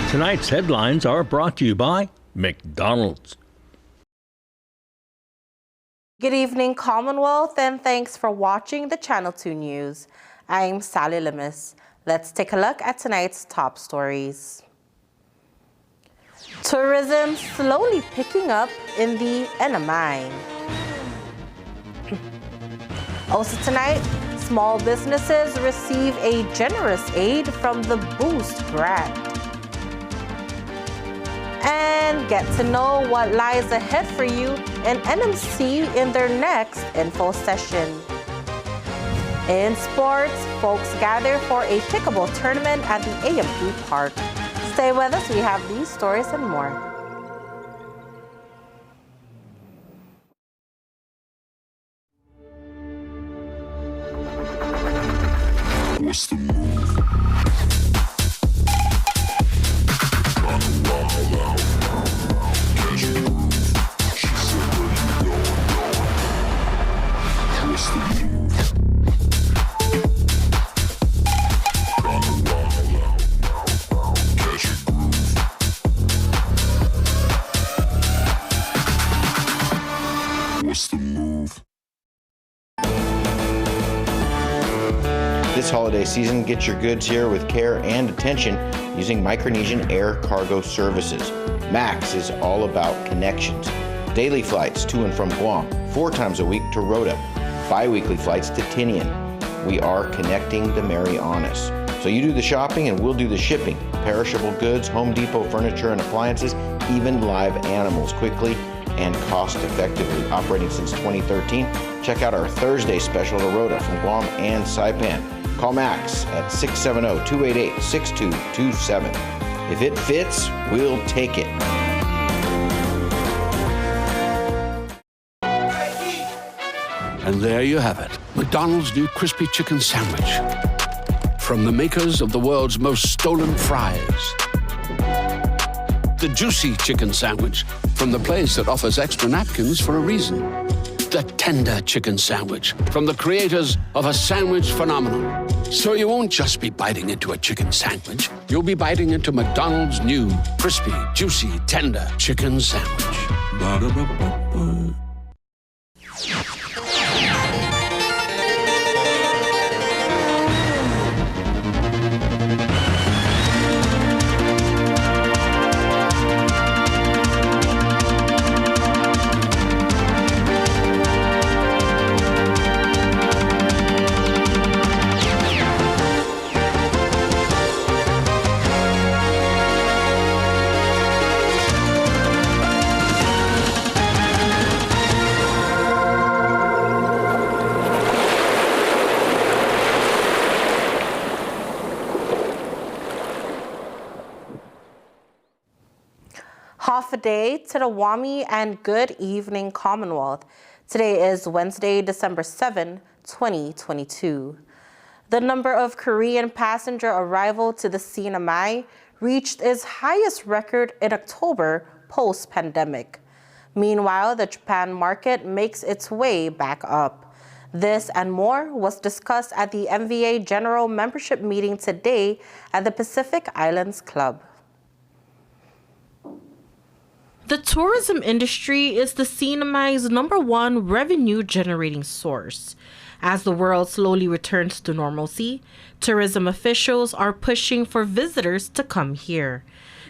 Tonight's headlines are brought to you by McDonald's. Good evening, Commonwealth, and thanks for watching the Channel 2 News. I'm Sally Limis. Let's take a look at tonight's top stories. Tourism slowly picking up in the NMI. Also tonight, small businesses receive a generous aid from the Boost grant. And get to know what lies ahead for you in NMC in their next info session. In sports, folks gather for a pickleball tournament at the AMP Park. Stay with us, we have these stories and more. What's the move? This holiday season, get your goods here with care and attention using Micronesian Air Cargo Services. MAX is all about connections. Daily flights to and from Guam, 4 times a week to Rota, bi-weekly flights to Tinian. We are connecting the Marianas. So you do the shopping and we'll do the shipping. Perishable goods, Home Depot furniture and appliances, even live animals quickly and cost-effectively. Operating since 2013. Check out our Thursday special to Rota from Guam and Saipan. Call Max at 670-288-6227. If it fits, we'll take it. And there you have it, McDonald's new crispy chicken sandwich. From the makers of the world's most stolen fries. The juicy chicken sandwich from the place that offers extra napkins for a reason. The tender chicken sandwich from the creators of a sandwich phenomenon. So you won't just be biting into a chicken sandwich, you'll be biting into McDonald's new crispy, juicy, tender chicken sandwich. Ba-da-ba-ba-ba. Half a day to the Wami and good evening, Commonwealth. Today is Wednesday, December 7, 2022. The number of Korean passenger arrival to the CNMI reached its highest record in October post-pandemic. Meanwhile, the Japan market makes its way back up. This and more was discussed at the MVA General Membership Meeting today at the Pacific Islands Club. The tourism industry is the CNMI's #1 revenue-generating source. As the world slowly returns to normalcy, tourism officials are pushing for visitors to come here.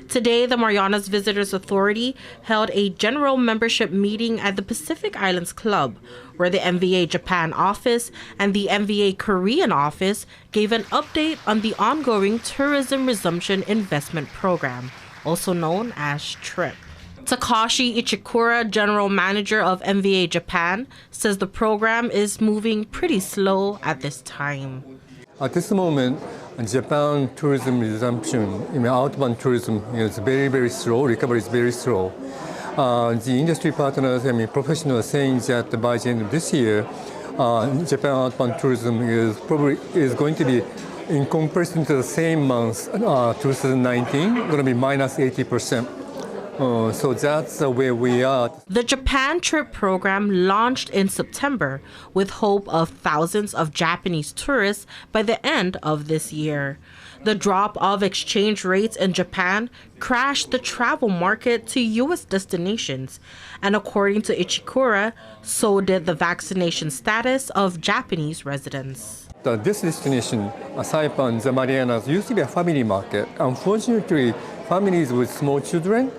Today, the Marianas Visitors Authority held a general membership meeting at the Pacific Islands Club, where the MVA Japan office and the MVA Korean office gave an update on the ongoing Tourism Resumption Investment Program, also known as TRIP. Takashi Ichikura, General Manager of MVA Japan, says the program is moving pretty slow at this time. At this moment, Japan tourism resumption, outbound tourism is very slow, recovery is very slow. The industry partners, professionals are saying that by the end of this year, Japan outbound tourism is going to be, in comparison to the same month, 2019, going to be minus 80%. So that's where we are. The Japan Trip program launched in September with hope of thousands of Japanese tourists by the end of this year. The drop of exchange rates in Japan crashed the travel market to U.S. destinations, and according to Ichikura, so did the vaccination status of Japanese residents. This destination, Saipan, the Marianas, used to be a family market. Unfortunately, families with small children,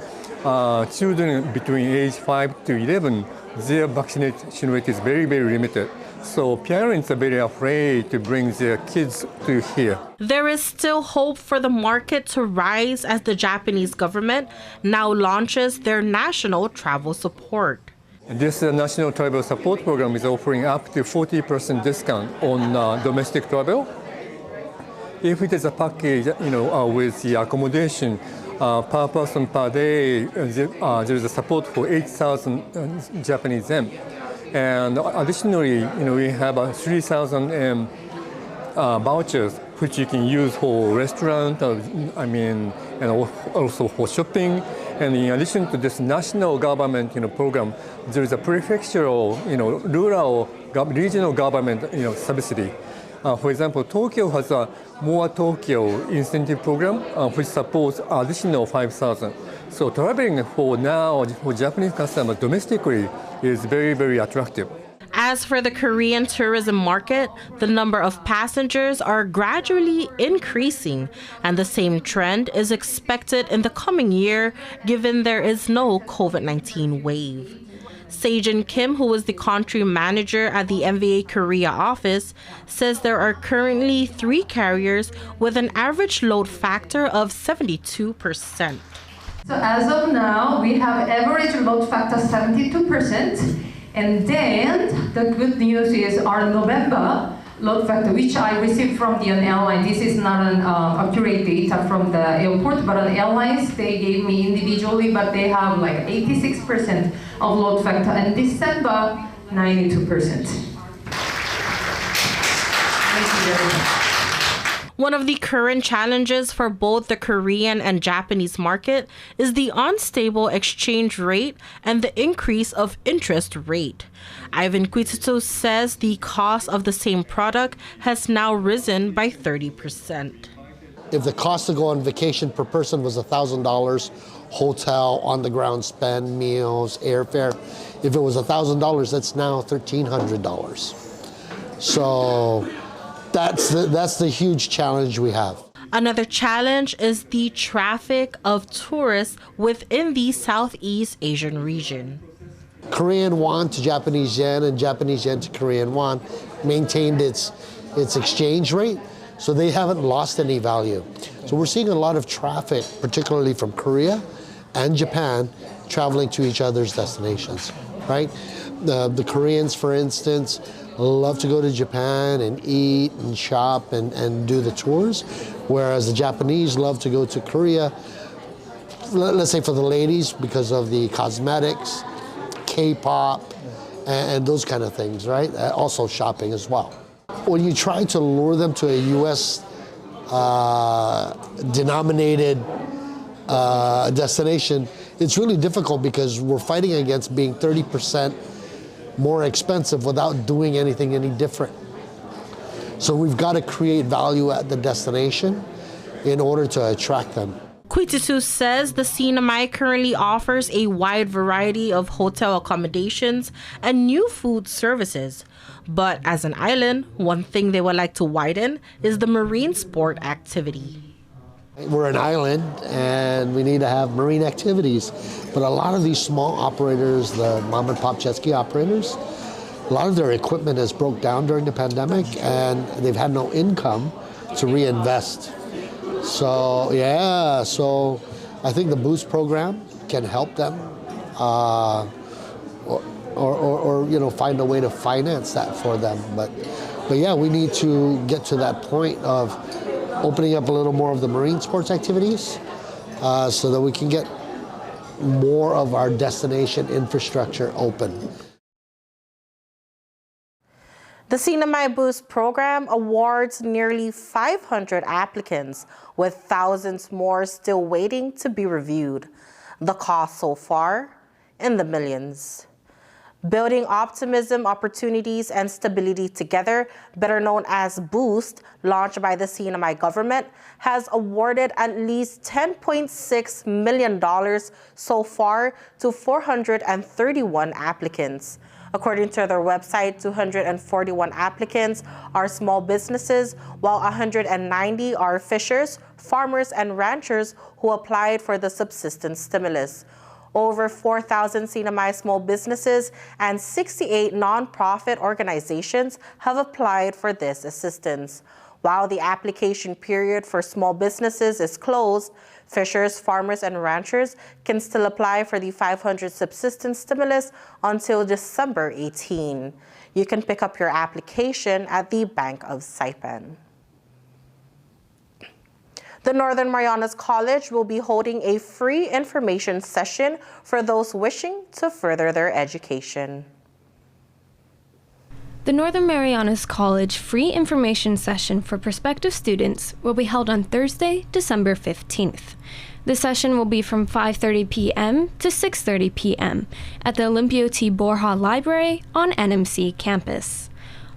children between age 5 to 11, their vaccination rate is very, very limited. So parents are very afraid to bring their kids to here. There is still hope for the market to rise as the Japanese government now launches their national travel support. This National Travel Support Program is offering up to 40% discount on domestic travel. If it is a package, with the accommodation per person per day, there is a support for 8,000 Japanese yen. And additionally, we have 3,000 vouchers which you can use for restaurant, and also for shopping. And in addition to this national government, program, there is a prefectural, rural, regional government, subsidy. For example, Tokyo has a More Tokyo incentive program, which supports additional 5,000. So traveling for Japanese customers domestically is very, very attractive. As for the Korean tourism market, the number of passengers are gradually increasing, and the same trend is expected in the coming year, given there is no COVID-19 wave. Sejin Kim, who is the country manager at the MVA Korea office, says there are currently 3 carriers with an average load factor of 72%. So as of now, we have average load factor 72%. And then the good news is our November load factor, which I received from the airline. This is not an accurate data from the airport, but on airlines, they gave me individually, but they have like 86% of load factor, and December, 92%. Thank you very much. One of the current challenges for both the Korean and Japanese market is the unstable exchange rate and the increase of interest rate. Ivan Quitito says the cost of the same product has now risen by 30%. If the cost to go on vacation per person was $1,000, hotel, on-the-ground spend, meals, airfare, if it was $1,000, that's now $1,300. So that's the huge challenge we have. Another challenge is the traffic of tourists within the Southeast Asian region. Korean won to Japanese yen and Japanese yen to Korean won maintained its exchange rate, so they haven't lost any value. So we're seeing a lot of traffic, particularly from Korea and Japan, traveling to each other's destinations, right? The Koreans, for instance, love to go to Japan and eat and shop and do the tours, whereas the Japanese love to go to Korea, let's say for the ladies, because of the cosmetics, K-pop, and those kind of things, right? Also shopping as well. When you try to lure them to a US denominated destination, it's really difficult because we're fighting against being 30% more expensive without doing anything any different. So we've got to create value at the destination in order to attract them. Quititu says the CNMI currently offers a wide variety of hotel accommodations and new food services. But as an island, one thing they would like to widen is the marine sport activity. We're an island and we need to have marine activities, but a lot of these small operators, the mom and pop jet ski operators, a lot of their equipment has broke down during the pandemic and they've had no income to reinvest. So yeah, so I think the Boost program can help them or find a way to finance that for them. But yeah, we need to get to that point of opening up a little more of the marine sports activities so that we can get more of our destination infrastructure open. The CNMI Boost program awards nearly 500 applicants, with thousands more still waiting to be reviewed. The cost so far, in the millions. Building Optimism, Opportunities, and Stability Together, better known as BOOST, launched by the CNMI government, has awarded at least $10.6 million so far to 431 applicants. According to their website, 241 applicants are small businesses, while 190 are fishers, farmers, and ranchers who applied for the subsistence stimulus. Over 4,000 CNMI small businesses and 68 nonprofit organizations have applied for this assistance. While the application period for small businesses is closed, fishers, farmers, and ranchers can still apply for the 500 subsistence stimulus until December 18. You can pick up your application at the Bank of Saipan. The Northern Marianas College will be holding a free information session for those wishing to further their education. The Northern Marianas College free information session for prospective students will be held on Thursday, December 15th. The session will be from 5:30 p.m. to 6:30 p.m. at the Olympio T. Borja Library on NMC campus.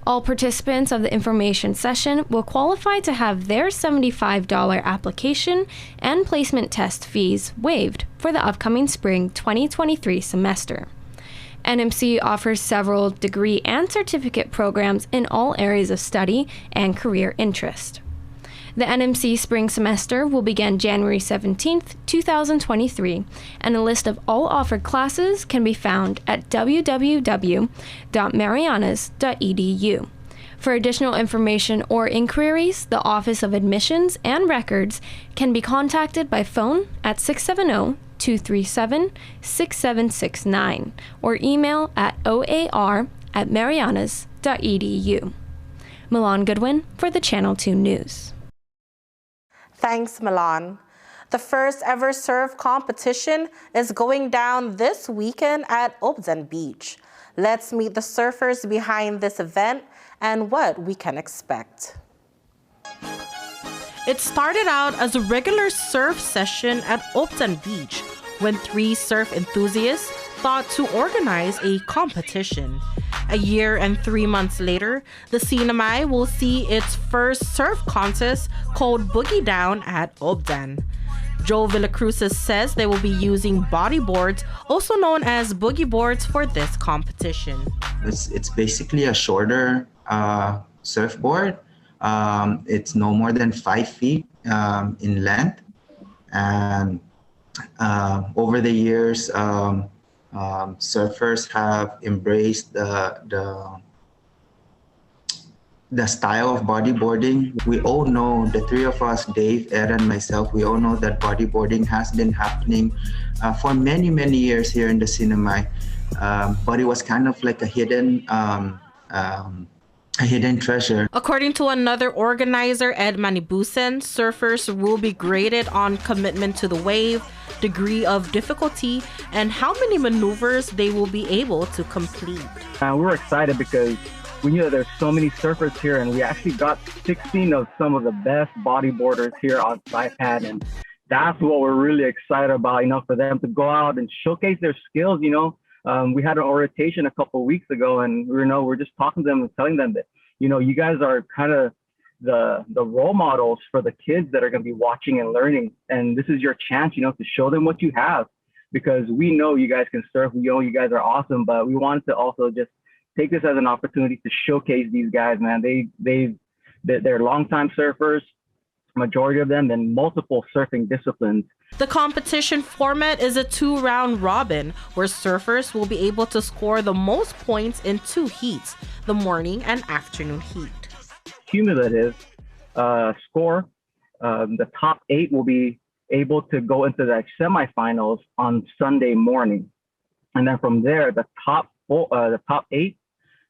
All participants of the information session will qualify to have their $75 application and placement test fees waived for the upcoming spring 2023 semester. NMC offers several degree and certificate programs in all areas of study and career interest. The NMC spring semester will begin January 17th, 2023, and a list of all offered classes can be found at www.marianas.edu. For additional information or inquiries, the Office of Admissions and Records can be contacted by phone at 670-237-6769 or email at oar@marianas.edu. Milan Goodwin for the Channel 2 News. Thanks, Milan. The first ever surf competition is going down this weekend at Obden Beach. Let's meet the surfers behind this event and what we can expect. It started out as a regular surf session at Obden Beach when 3 surf enthusiasts thought to organize a competition. A year and 3 months later, the CNMI will see its first surf contest called Boogie Down at Obden. Joe Villacruz says they will be using bodyboards, also known as boogie boards, for this competition. It's basically a shorter surfboard. It's no more than 5 feet in length. And over the years, surfers have embraced the style of bodyboarding. We all know, the 3 of us, Dave, Ed, and myself, we all know that bodyboarding has been happening for many, many years here in the CNMI. But it was kind of like a hidden treasure. According to another organizer, Ed Manibusen, surfers will be graded on commitment to the wave, degree of difficulty, and how many maneuvers they will be able to complete. We're excited because we knew that there's so many surfers here, and we actually got 16 of some of the best bodyboarders here on Saipan, and that's what we're really excited about, for them to go out and showcase their skills. We had an orientation a couple of weeks ago, and we're just talking to them and telling them that, you guys are kind of the role models for the kids that are going to be watching and learning, and this is your chance, to show them what you have, because we know you guys can surf, we know you guys are awesome, but we wanted to also just take this as an opportunity to showcase these guys, man. They're longtime surfers, majority of them in multiple surfing disciplines. The competition format is a 2-round robin, where surfers will be able to score the most points in 2 heats, the morning and afternoon heat. Cumulative score, the top 8 will be able to go into the semifinals on Sunday morning. And then from there, the top 8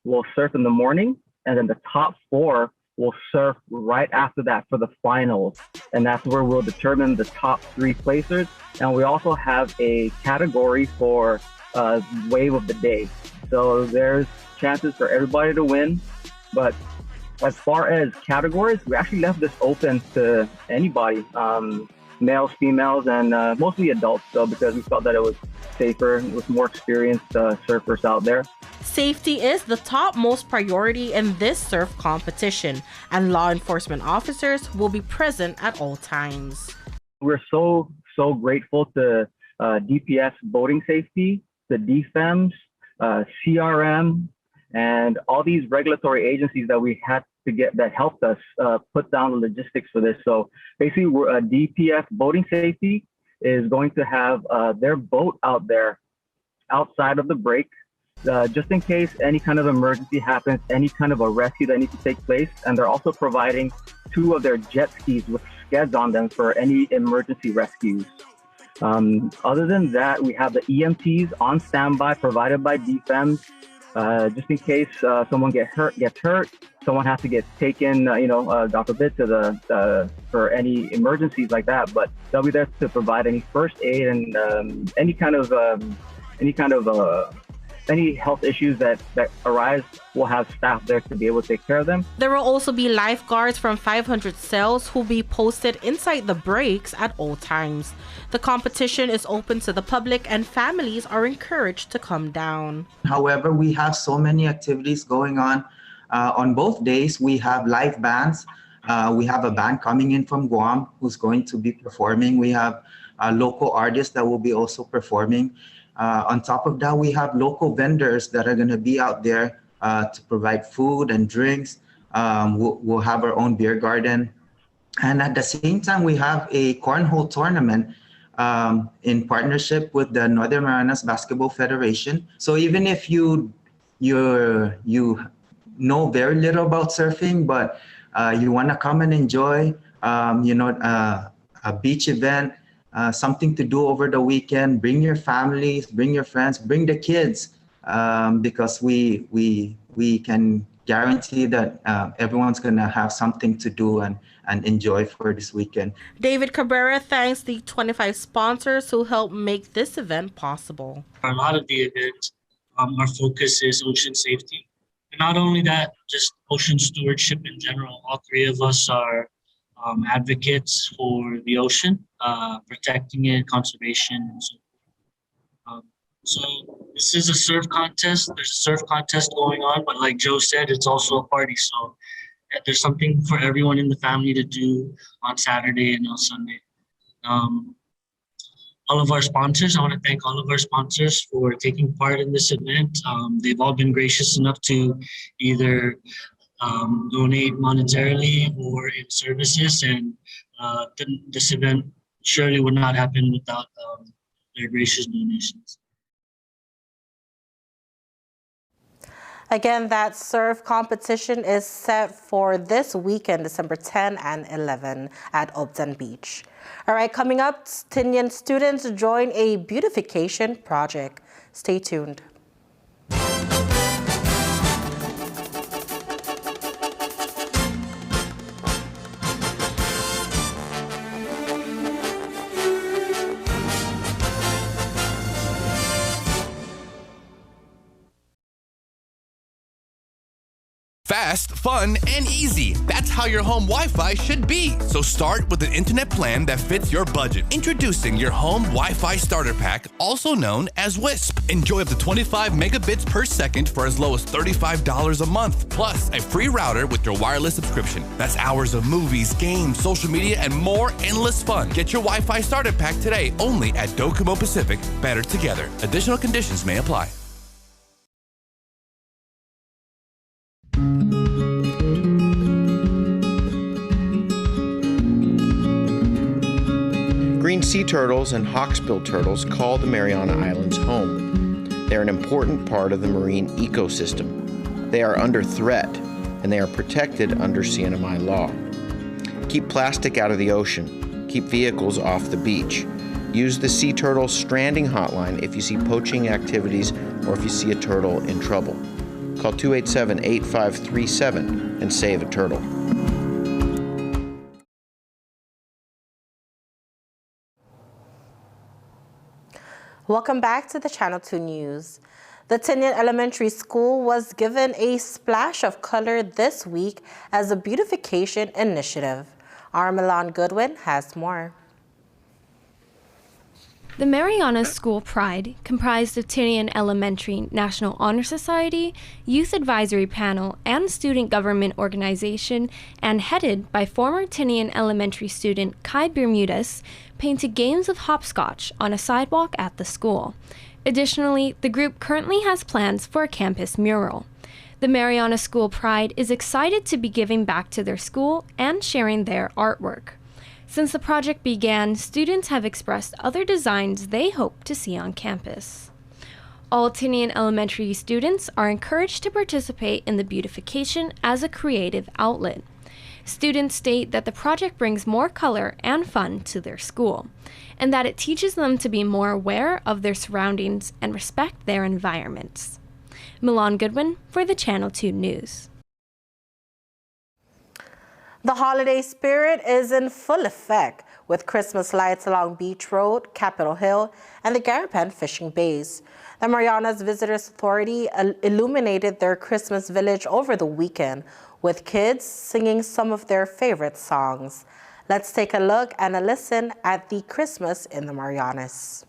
will surf in the morning, and then the top 4 will surf right after that for the finals. And that's where we'll determine the top 3 placers. And we also have a category for wave of the day. So there's chances for everybody to win. But as far as categories, we actually left this open to anybody. males, females, and mostly adults, though, because we felt that it was safer with more experienced surfers out there. Safety is the topmost priority in this surf competition, and law enforcement officers will be present at all times. We're so grateful to DPS Boating Safety, the DFEMS, CRM, and all these regulatory agencies that we had to get that helped us put down the logistics for this. So basically, we're DPF Boating Safety is going to have their boat out there outside of the break, just in case any kind of emergency happens, any kind of a rescue that needs to take place. And they're also providing 2 of their jet skis with skeds on them for any emergency rescues. Other than that, we have the EMTs on standby provided by DFEMS, just in case someone gets hurt, someone has to get taken, God forbid, to the for any emergencies like that. But they'll be there to provide any first aid and any health issues that arise. We'll have staff there to be able to take care of them. There will also be lifeguards from 500 cells who will be posted inside the breaks at all times. The competition is open to the public and families are encouraged to come down. However, we have so many activities going on. On both days, we have live bands. We have a band coming in from Guam who's going to be performing. We have local artists that will be also performing. On top of that, we have local vendors that are going to be out there to provide food and drinks. We'll have our own beer garden. And at the same time, we have a cornhole tournament in partnership with the Northern Marianas Basketball Federation. So even if you know very little about surfing, but you want to come and enjoy, a beach event, something to do over the weekend, bring your families, bring your friends, bring the kids, because we can guarantee that everyone's going to have something to do and enjoy for this weekend. David Cabrera thanks the 25 sponsors who helped make this event possible. For a lot of the events, our focus is ocean safety. And not only that, just ocean stewardship in general. All 3 of us are advocates for the ocean, protecting it, conservation, and so forth. So this is a surf contest. There's a surf contest going on, but like Joe said, it's also a party. So there's something for everyone in the family to do on Saturday and on Sunday. All of our sponsors, I want to thank all of our sponsors for taking part in this event. They've all been gracious enough to either donate monetarily or in services, and this event surely would not happen without their gracious donations. Again, that surf competition is set for this weekend, December 10 and 11 at Upton Beach. All right, coming up, Tinian students join a beautification project. Stay tuned. Fast, fun, and easy. That's how your home Wi-Fi should be. So start with an internet plan that fits your budget. Introducing your home Wi-Fi starter pack, also known as WISP. Enjoy up to 25 megabits per second for as low as $35 a month. Plus, a free router with your wireless subscription. That's hours of movies, games, social media, and more endless fun. Get your Wi-Fi starter pack today only at Docomo Pacific. Better together. Additional conditions may apply. Green sea turtles and hawksbill turtles call the Mariana Islands home. They're an important part of the marine ecosystem. They are under threat, and they are protected under CNMI law. Keep plastic out of the ocean. Keep vehicles off the beach. Use the Sea Turtle Stranding Hotline if you see poaching activities or if you see a turtle in trouble. Call 287-8537 and save a turtle. Welcome back to the Channel 2 News. The Tinian Elementary School was given a splash of color this week as a beautification initiative. Our Milan Goodwin has more. The Marianas School Pride, comprised of Tinian Elementary National Honor Society, Youth Advisory Panel, and Student Government Organization, and headed by former Tinian Elementary student Kai Bermudez, painted games of hopscotch on a sidewalk at the school. Additionally, the group currently has plans for a campus mural. The Mariana School Pride is excited to be giving back to their school and sharing their artwork. Since the project began, students have expressed other designs they hope to see on campus. All Tinian Elementary students are encouraged to participate in the beautification as a creative outlet. Students state that the project brings more color and fun to their school, and that it teaches them to be more aware of their surroundings and respect their environments. Milan Goodwin for the Channel 2 News. The holiday spirit is in full effect with Christmas lights along Beach Road, Capitol Hill, and the Garapan fishing bays. The Marianas Visitors Authority illuminated their Christmas village over the weekend with kids singing some of their favorite songs. Let's take a look and a listen at the Christmas in the Marianas.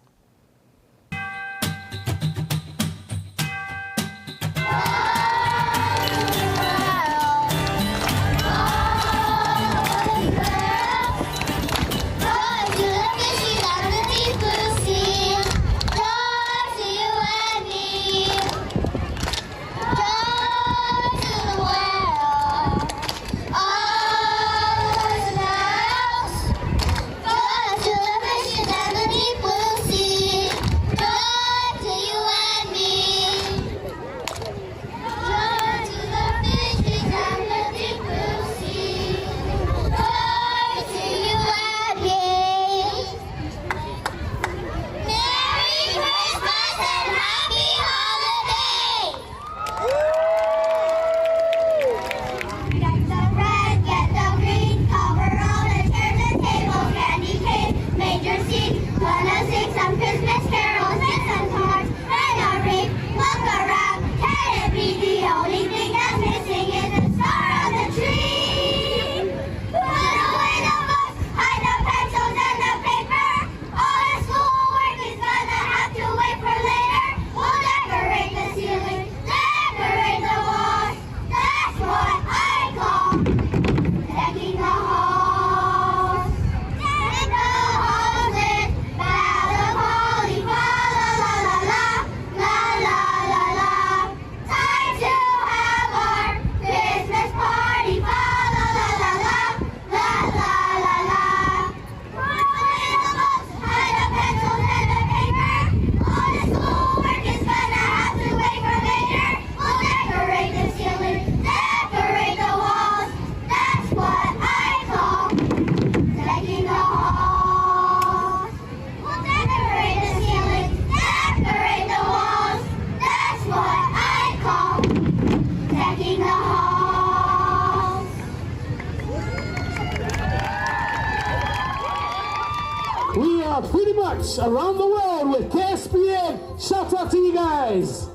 Pretty much around the world with KSPN. Shout out to you guys.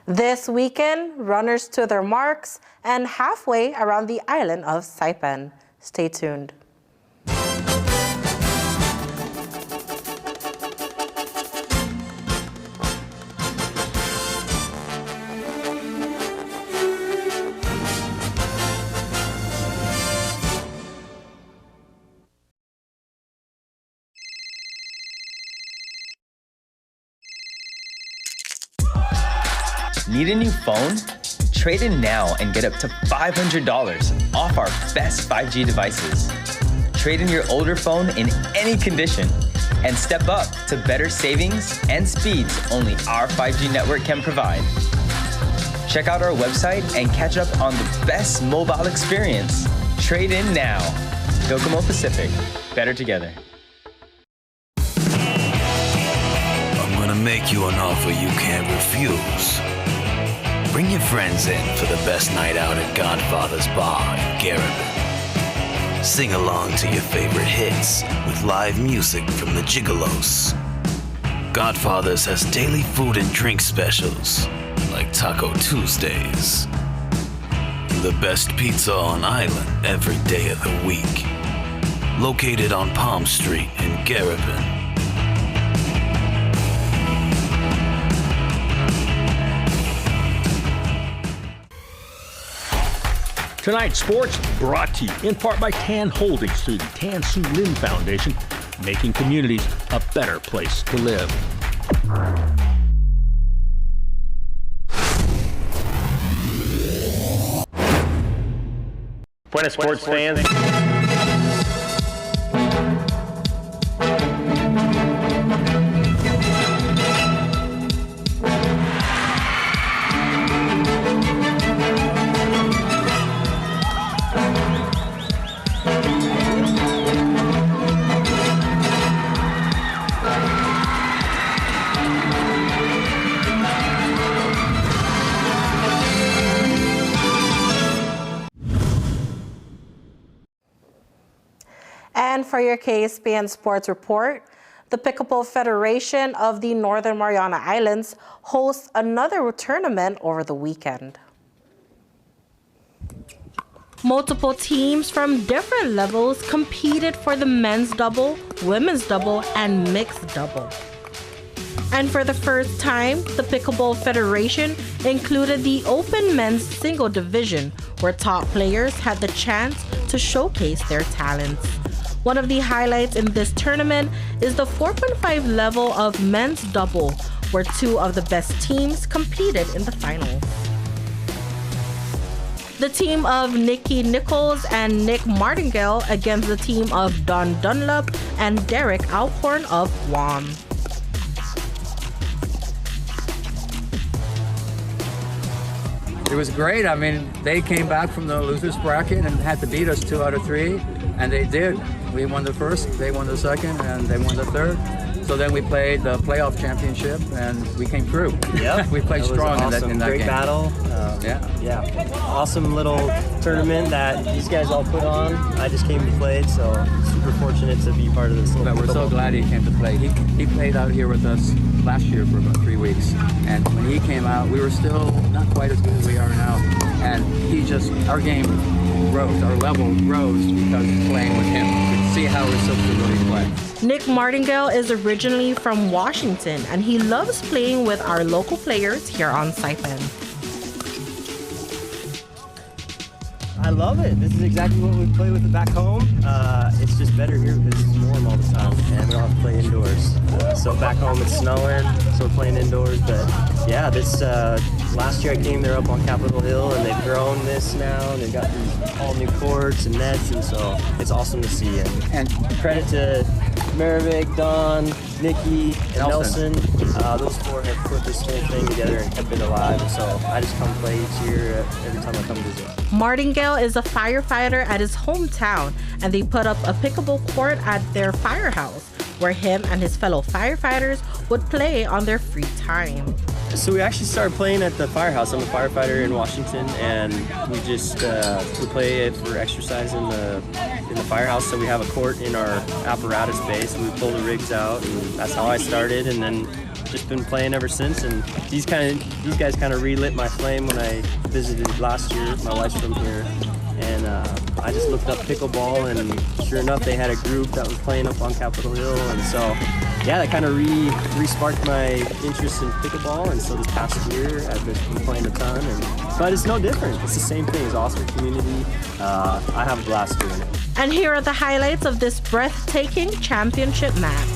This weekend, runners to their marks and halfway around the island of Saipan. Stay tuned. Need a new phone? Trade in now and get up to $500 off our best 5G devices. Trade in your older phone in any condition and step up to better savings and speeds only our 5G network can provide. Check out our website and catch up on the best mobile experience. Trade in now. Docomo Pacific. Better together. I'm gonna make you an offer you can't refuse. Bring your friends in for the best night out at Godfathers Bar in Garapan. Sing along to your favorite hits with live music from the Gigolos. Godfathers has daily food and drink specials like Taco Tuesdays. The best pizza on island every day of the week. located on Palm Street in Garapan. Tonight's sports brought to you in part by Tan Holdings through the Tan Su Lin Foundation, making communities a better place to live. Buenas sports fans. And for your KSPN Sports Report, the Pickleball Federation of the Northern Mariana Islands hosts another tournament over the weekend. Multiple teams from different levels competed for the men's double, women's double, and mixed double. And for the first time, the Pickleball Federation included the Open Men's Single Division, where top players had the chance to showcase their talents. One of the highlights in this tournament is the 4.5 level of men's double, where two of the best teams competed in the finals. The team of Nikki Nichols and Nick Martingale against the team of Don Dunlop and Derek Alcorn of Guam. It was great. I mean, they came back from the losers bracket and had to beat us 2 out of 3, and they did. We won the first, they won the second, and they won the third. So then we played the playoff championship, and we came through. Yeah, we played strong awesome. in that Great game. Battle. Yeah. Awesome little tournament that these guys all put on. I just came to play, so super fortunate to be part of this. But we're so glad he came to play. He played out here with us last year for about 3 weeks, and when he came out, we were still not quite as good as we are now. And our game rose, our level rose because playing with him. You could see how we're so good really play. Nick Martingale is originally from Washington, and he loves playing with our local players here on Saipan. I love it. This is exactly what we play with back home. It's just better here because it's warm all the time, and we don't have to play indoors. So back home it's snowing, so we're playing indoors. But yeah, this last year I came there up on Capitol Hill, and they've grown this now. And they've got these all new courts and nets, and so it's awesome to see. And credit to Maravik, Don, Nikki, and Nelson. Those 4 have put this whole thing together and kept it alive. And so I just come play each year every time I come visit. Martingale is a firefighter at his hometown, and they put up a pickleball court at their firehouse, where him and his fellow firefighters would play on their free time. So we actually started playing at the firehouse. I'm a firefighter in Washington, and we just we play it for exercise in the firehouse. So we have a court in our apparatus base, and we pull the rigs out, and that's how I started. And then just been playing ever since. And these guys kind of relit my flame when I visited last year. My wife's from here, and I just looked up pickleball, and sure enough, they had a group that was playing up on Capitol Hill, and so yeah, that kind of re-sparked my interest in pickleball. And so this past year, I've been playing a ton, but it's no different. It's the same thing. It's awesome community. I have a blast doing it. And here are the highlights of this breathtaking championship match.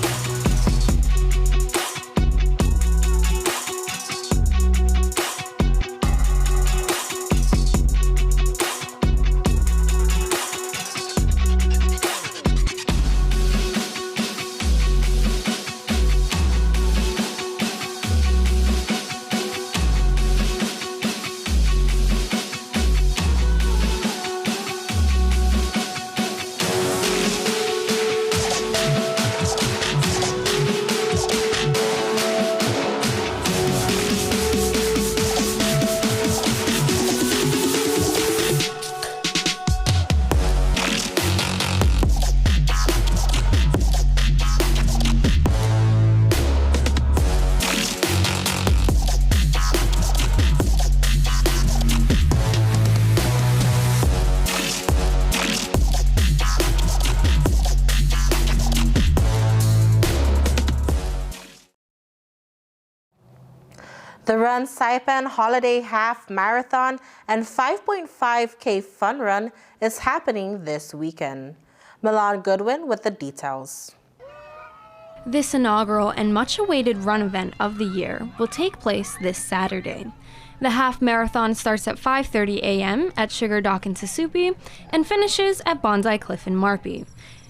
The Run Saipan Holiday Half Marathon and 5.5K Fun Run is happening this weekend. Milan Goodwin with the details. This inaugural and much-awaited run event of the year will take place this Saturday. The half marathon starts at 5:30 a.m. at Sugar Dock in Susupi and finishes at Bonsai Cliff in Marpi.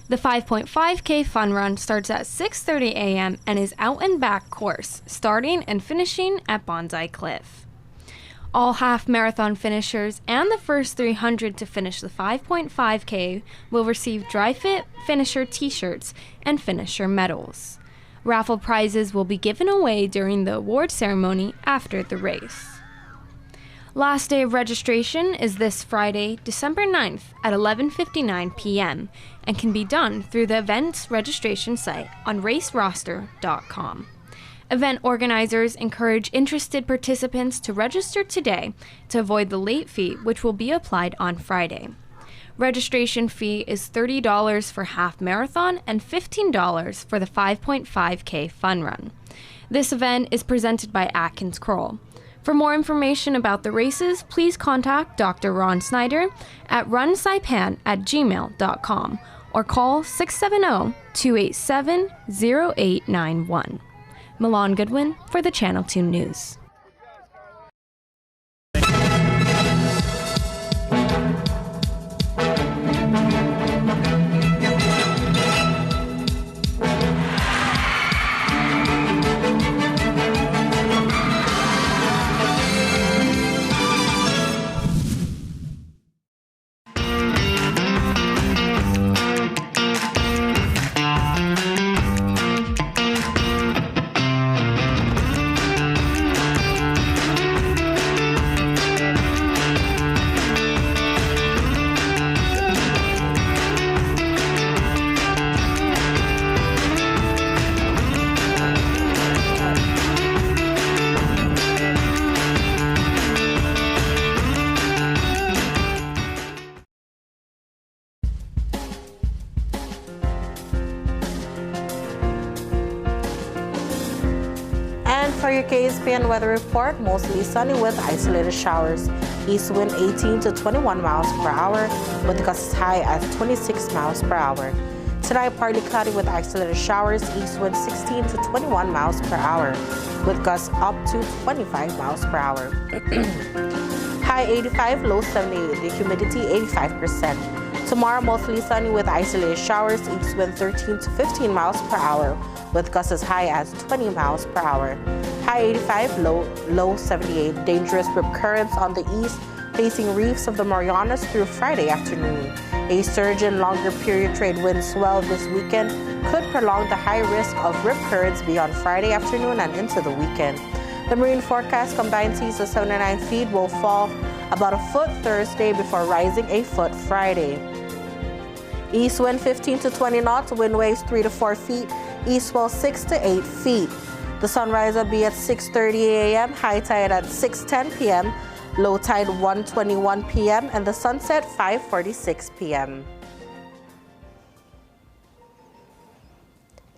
The 5.5K Fun Run starts at 6:30 a.m. and is out and back course, starting and finishing at Bonsai Cliff. All half marathon finishers and the first 300 to finish the 5.5K will receive Dry Fit finisher t-shirts and finisher medals. Raffle prizes will be given away during the award ceremony after the race. Last day of registration is this Friday, December 9th at 11:59 p.m. and can be done through the event's registration site on raceroster.com. Event organizers encourage interested participants to register today to avoid the late fee, which will be applied on Friday. Registration fee is $30 for half marathon and $15 for the 5.5K Fun Run. This event is presented by Atkins Kroll. For more information about the races, please contact Dr. Ron Snyder at runsaipan@gmail.com or call 670-287-0891. Milan Goodwin for the Channel 2 News. For your KSPN weather report, mostly sunny with isolated showers. East wind 18 to 21 miles per hour with gusts high at 26 miles per hour. Tonight, partly cloudy with isolated showers. East wind 16 to 21 miles per hour with gusts up to 25 miles per hour. High 85, low 78. The humidity 85%. Tomorrow, mostly sunny with isolated showers. East wind 13 to 15 miles per hour with gusts as high as 20 miles per hour. High 85, low 78. Dangerous rip currents on the east facing reefs of the Marianas through Friday afternoon. A surge in longer period trade wind swell this weekend could prolong the high risk of rip currents beyond Friday afternoon and into the weekend. The marine forecast combined seas of 79 feet will fall about a foot Thursday before rising a foot Friday. East wind 15 to 20 knots, wind waves 3 to 4 feet, east swell 6 to 8 feet. The sunrise will be at 6:30 a.m., high tide at 6:10 p.m., low tide 1:21 p.m., and the sunset 5:46 p.m.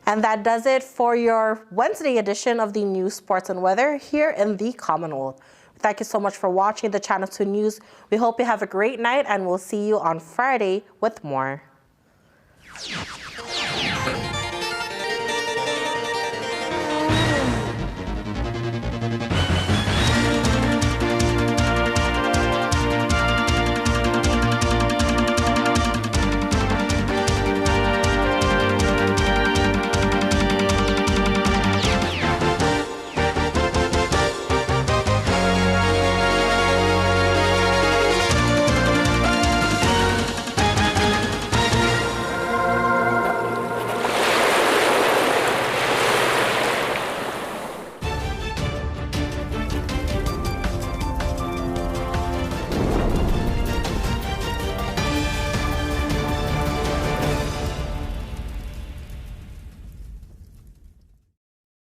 And that does it for your Wednesday edition of the News, Sports, and Weather here in the Commonwealth. Thank you so much for watching the Channel 2 News. We hope you have a great night, and we'll see you on Friday with more.